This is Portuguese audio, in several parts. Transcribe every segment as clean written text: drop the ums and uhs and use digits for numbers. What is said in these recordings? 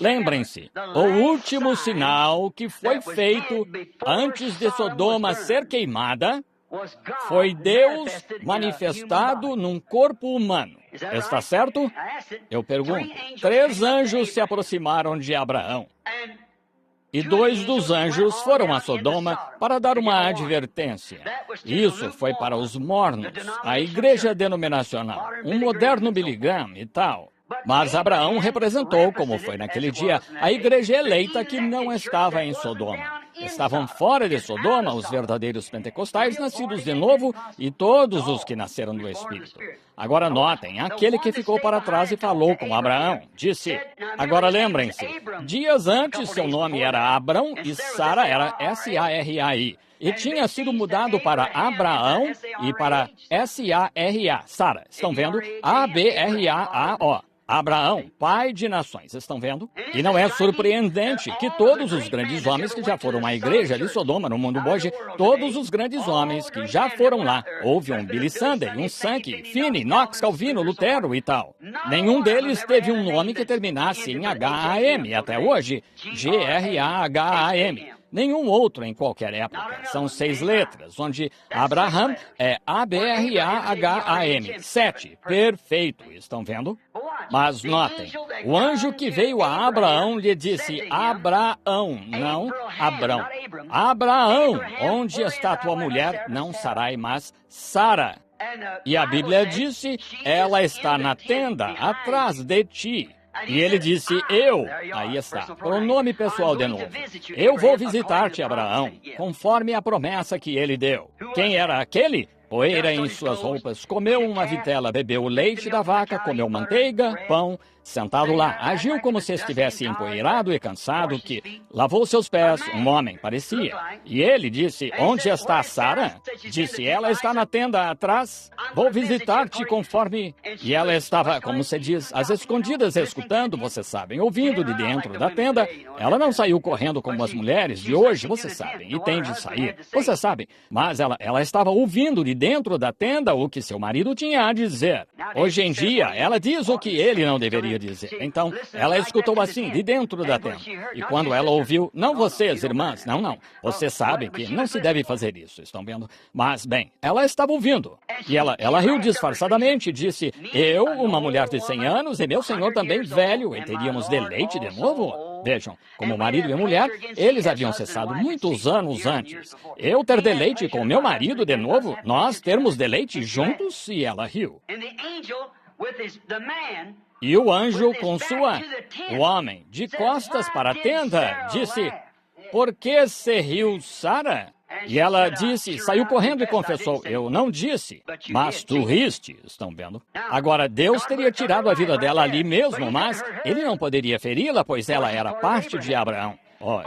Lembrem-se, o último sinal que foi feito antes de Sodoma ser queimada foi Deus manifestado num corpo humano. Está certo? Eu pergunto. 3 anjos se aproximaram de Abraão. E 2 dos anjos foram a Sodoma para dar uma advertência. Isso foi para os mornos, a igreja denominacional, um moderno Billy Graham e tal. Mas Abraão representou, como foi naquele dia, a igreja eleita que não estava em Sodoma. Estavam fora de Sodoma os verdadeiros pentecostais nascidos de novo e todos os que nasceram do Espírito. Agora notem, aquele que ficou para trás e falou com Abraão, disse, agora lembrem-se, dias antes seu nome era Abrão e Sara era S-A-R-A-I. E tinha sido mudado para Abraão e para S-A-R-A, Sara. Estão vendo? A-B-R-A-A-O. Abraão, pai de nações, estão vendo? E não é surpreendente que todos os grandes homens que já foram à igreja de Sodoma no mundo hoje, todos os grandes homens que já foram lá, houve um Billy Sunday, um Sankey, Finney, Knox, Calvino, Lutero e tal. Nenhum deles teve um nome que terminasse em H-A-M até hoje, G-R-A-H-A-M. Nenhum outro em qualquer época. São 6 letras, onde Abraham é A-B-R-A-H-A-M. 7. Perfeito. Estão vendo? Mas notem, o anjo que veio a Abraão lhe disse Abraão, não Abrão. Abraão, onde está tua mulher? Não Sarai, mas Sara. E a Bíblia disse, ela está na tenda, atrás de ti. E ele disse, aí está, pronome pessoal de novo. Eu vou visitar-te, Abraão, conforme a promessa que ele deu. Quem era aquele? Poeira em suas roupas, comeu uma vitela, bebeu o leite da vaca, comeu manteiga, pão, sentado lá, agiu como se estivesse empoeirado e cansado, que lavou seus pés, um homem, parecia. E ele disse, onde está Sara? Disse, ela está na tenda atrás, vou visitar-te conforme... E ela estava, como se diz, às escondidas, escutando, vocês sabem, ouvindo de dentro da tenda. Ela não saiu correndo como as mulheres de hoje, vocês sabem, e tem de sair, vocês sabem. Mas ela estava ouvindo de dentro da tenda o que seu marido tinha a dizer. Hoje em dia, ela diz o que ele não deveria dizer. Então, ela escutou assim, de dentro da tenda. E quando ela ouviu, não vocês, irmãs, não. Vocês sabem que não se deve fazer isso, estão vendo? Mas, bem, ela estava ouvindo. E ela riu disfarçadamente e disse, eu, uma mulher de 100 anos, e meu senhor também velho, e teríamos deleite de novo? Vejam, como marido e mulher, eles haviam cessado muitos anos antes. Eu ter deleite com meu marido de novo, nós termos deleite juntos, e ela riu. E o anjo com o homem, de costas para a tenda, disse, por que se riu Sara? E ela disse, saiu correndo e confessou, eu não disse, mas tu riste, estão vendo? Agora, Deus teria tirado a vida dela ali mesmo, mas ele não poderia feri-la, pois ela era parte de Abraão.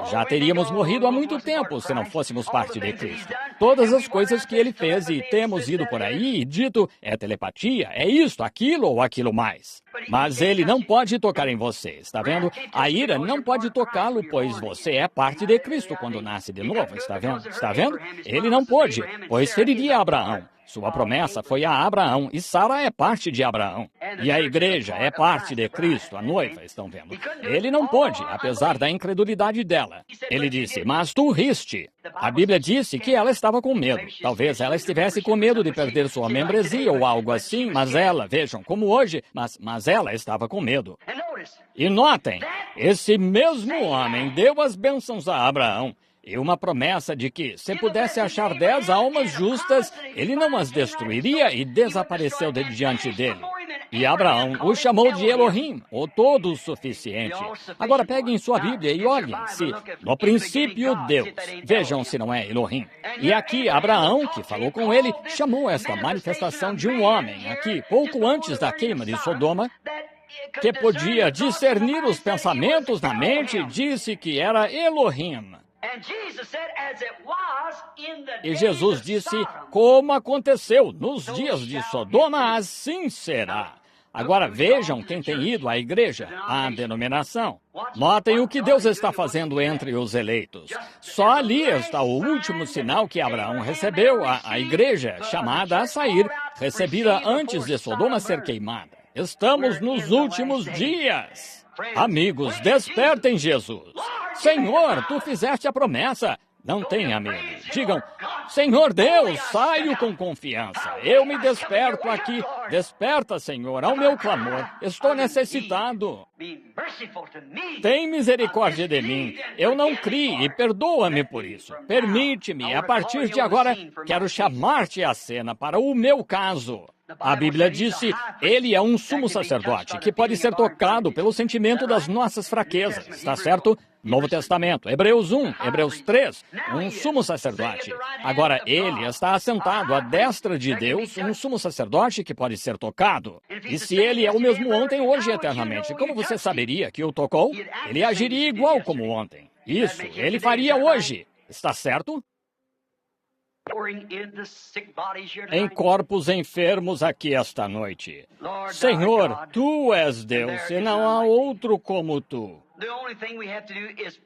Já teríamos morrido há muito tempo se não fôssemos parte de Cristo. Todas as coisas que ele fez e temos ido por aí e dito, é telepatia, é isto, aquilo ou aquilo mais. Mas ele não pode tocar em você, está vendo? A ira não pode tocá-lo, pois você é parte de Cristo quando nasce de novo, está vendo? Está vendo? Ele não pode, pois feriria Abraão. Sua promessa foi a Abraão, e Sara é parte de Abraão. E a igreja é parte de Cristo, a noiva, estão vendo? Ele não pôde, apesar da incredulidade dela. Ele disse, mas tu riste. A Bíblia disse que ela estava com medo. Talvez ela estivesse com medo de perder sua membresia ou algo assim, mas ela, vejam, como hoje, mas ela estava com medo. E notem, esse mesmo homem deu as bênçãos a Abraão. E uma promessa de que, se pudesse achar 10 almas justas, ele não as destruiria e desapareceu de diante dele. E Abraão o chamou de Elohim, o todo-suficiente. Agora peguem sua Bíblia e olhem se, no princípio, Deus. Vejam se não é Elohim. E aqui Abraão, que falou com ele, chamou esta manifestação de um homem, aqui, pouco antes da queima de Sodoma, que podia discernir os pensamentos na mente, disse que era Elohim. E Jesus disse, como aconteceu nos dias de Sodoma, assim será. Agora vejam quem tem ido à igreja, à denominação. Notem o que Deus está fazendo entre os eleitos. Só ali está o último sinal que Abraão recebeu, a igreja chamada a sair, recebida antes de Sodoma ser queimada. Estamos nos últimos dias. Amigos, despertem Jesus. Senhor, tu fizeste a promessa. Não tenha medo. Digam, Senhor Deus, saio com confiança. Eu me desperto aqui. Desperta, Senhor, ao meu clamor. Estou necessitado. Tem misericórdia de mim. Eu não criei e perdoa-me por isso. Permite-me, a partir de agora, quero chamar-te à cena para o meu caso. A Bíblia disse, ele é um sumo sacerdote que pode ser tocado pelo sentimento das nossas fraquezas. Está certo? Novo Testamento, Hebreus 1, Hebreus 3, um sumo sacerdote. Agora, ele está assentado à destra de Deus, um sumo sacerdote que pode ser tocado. E se ele é o mesmo ontem, hoje e eternamente, como você saberia que o tocou? Ele agiria igual como ontem. Isso, ele faria hoje. Está certo? Em corpos enfermos aqui esta noite. Senhor, tu és Deus e não há outro como tu.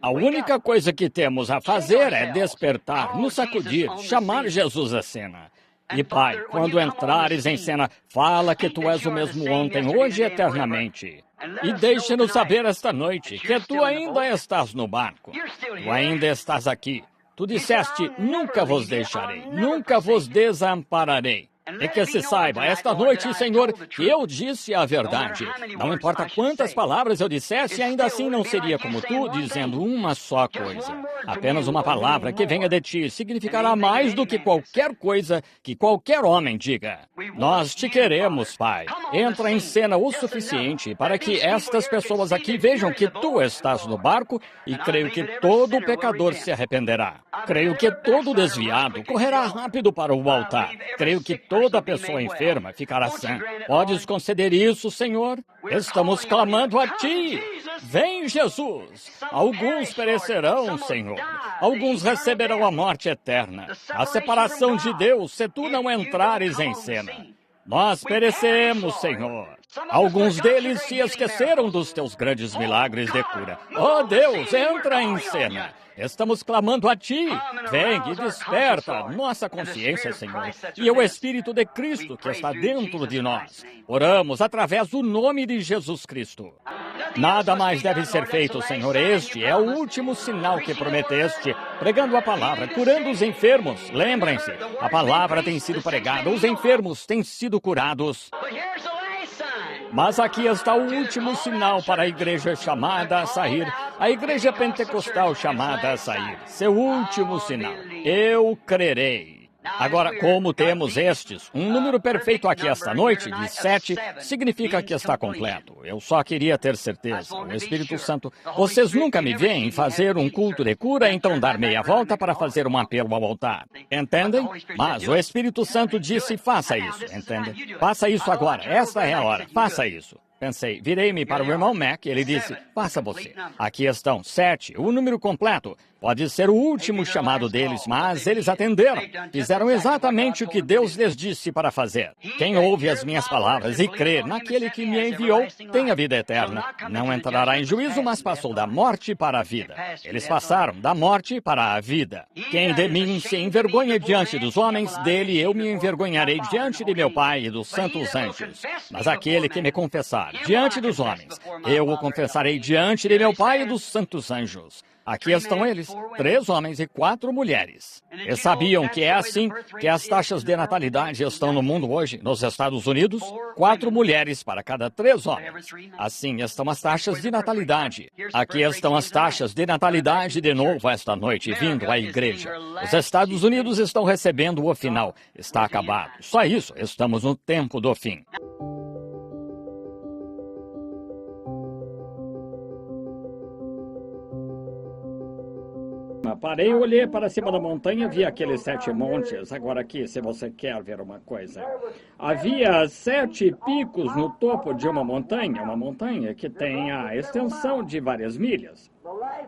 A única coisa que temos a fazer é despertar, nos sacudir, chamar Jesus à cena. E Pai, quando entrares em cena, fala que tu és o mesmo ontem, hoje e eternamente. E deixa-nos saber esta noite que tu ainda estás no barco. Tu ainda estás aqui. Tu disseste, nunca vos deixarei, nunca vos desampararei. E que se saiba, esta noite, Senhor, que eu disse a verdade. Não importa quantas palavras eu dissesse, ainda assim não seria como tu, dizendo uma só coisa. Apenas uma palavra que venha de ti significará mais do que qualquer coisa que qualquer homem diga. Nós te queremos, Pai. Entra em cena o suficiente para que estas pessoas aqui vejam que tu estás no barco e creio que todo pecador se arrependerá. Creio que todo desviado correrá rápido para o altar. Creio que toda pessoa enferma ficará sã. Podes conceder isso, Senhor? Estamos clamando a Ti. Vem, Jesus. Alguns perecerão, Senhor. Alguns receberão a morte eterna. A separação de Deus, se Tu não entrares em cena. Nós perecemos, Senhor. Alguns deles se esqueceram dos Teus grandes milagres de cura. Oh, Deus, entra em cena. Estamos clamando a Ti. Vem e desperta nossa consciência, Senhor, e o Espírito de Cristo que está dentro de nós. Oramos através do nome de Jesus Cristo. Nada mais deve ser feito, Senhor. Este é o último sinal que prometeste, pregando a palavra, curando os enfermos. Lembrem-se, a palavra tem sido pregada, os enfermos têm sido curados. Mas aqui está o último sinal para a igreja chamada a sair, a igreja pentecostal chamada a sair. Seu último sinal. Eu crerei. Agora, como temos estes, um número perfeito aqui esta noite, de 7, significa que está completo. Eu só queria ter certeza. O Espírito Santo, vocês nunca me veem fazer um culto de cura, então dar meia volta para fazer um apelo ao altar. Entendem? Mas o Espírito Santo disse, faça isso. Entendem? Faça isso agora. Esta é a hora. Faça isso. Pensei, virei-me para o irmão Mac e ele disse, faça você. Aqui estão 7, o número completo. Pode ser o último chamado deles, mas eles atenderam. Fizeram exatamente o que Deus lhes disse para fazer. Quem ouve as minhas palavras e crê naquele que me enviou, tem a vida eterna. Não entrará em juízo, mas passou da morte para a vida. Eles passaram da morte para a vida. Quem de mim se envergonha diante dos homens, dele eu me envergonharei diante de meu Pai e dos santos anjos. Mas aquele que me confessar diante dos homens, eu o confessarei diante de meu Pai e dos santos anjos. Aqui estão eles, 3 homens e 4 mulheres. E sabiam que é assim que as taxas de natalidade estão no mundo hoje, nos Estados Unidos? 4 mulheres para cada 3 homens. Assim estão as taxas de natalidade. Aqui estão as taxas de natalidade de novo esta noite, vindo à igreja. Os Estados Unidos estão recebendo o final. Está acabado. Só isso, estamos no tempo do fim. Parei, olhei para cima da montanha, vi aqueles 7 montes. Agora aqui, se você quer ver uma coisa. Havia 7 picos no topo de uma montanha que tem a extensão de várias milhas.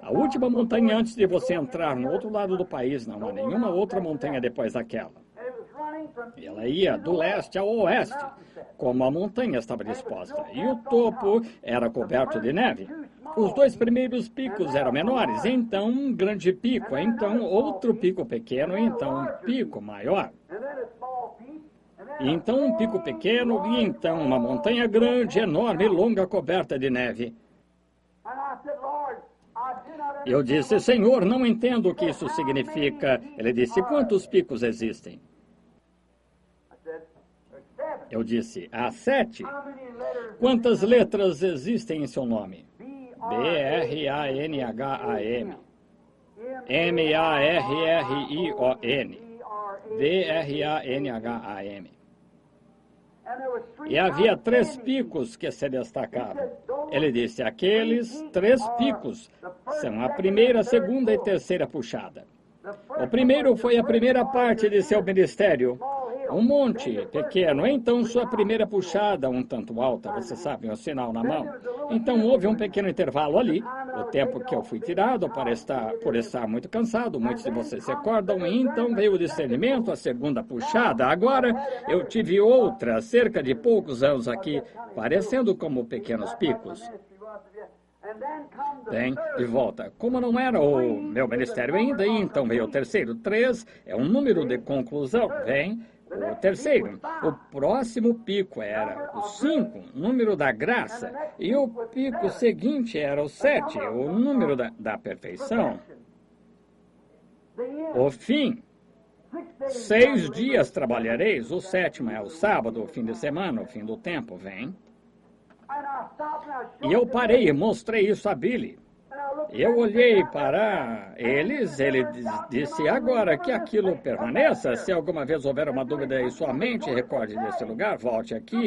A última montanha antes de você entrar no outro lado do país, não há nenhuma outra montanha depois daquela. E ela ia do leste ao oeste, como a montanha estava disposta, e o topo era coberto de neve. Os 2 primeiros picos eram menores, então um grande pico, então outro pico pequeno, então um pico maior. E então um pico pequeno, e então uma montanha grande, enorme e longa, coberta de neve. Eu disse, Senhor, não entendo o que isso significa. Ele disse, quantos picos existem? Eu disse, há 7. Quantas letras existem em seu nome? B-R-A-N-H-A-M, M-A-R-R-I-O-N, B-R-A-N-H-A-M. E havia 3 picos que se destacavam. Ele disse, aqueles 3 picos são a primeira, segunda e terceira puxada. O primeiro foi a primeira parte de seu ministério, um monte pequeno, então sua primeira puxada um tanto alta, você sabe, um sinal na mão. Então houve um pequeno intervalo ali, o tempo que eu fui tirado por estar muito cansado, muitos de vocês se recordam, e então veio o discernimento, a segunda puxada. Agora eu tive outra, cerca de poucos anos aqui, parecendo como pequenos picos. Bem, de volta. Como não era o meu ministério ainda, então veio o terceiro. 3 é um número de conclusão. Vem o terceiro. O próximo pico era o 5, número da graça. E o pico seguinte era o 7, o número da perfeição. O fim. 6 dias trabalhareis, o 7º é o sábado, o fim de semana, o fim do tempo. Vem. E eu parei e mostrei isso a Billy. Eu olhei para eles, ele disse, agora que aquilo permaneça, se alguma vez houver uma dúvida em sua mente, recorde desse lugar, volte aqui.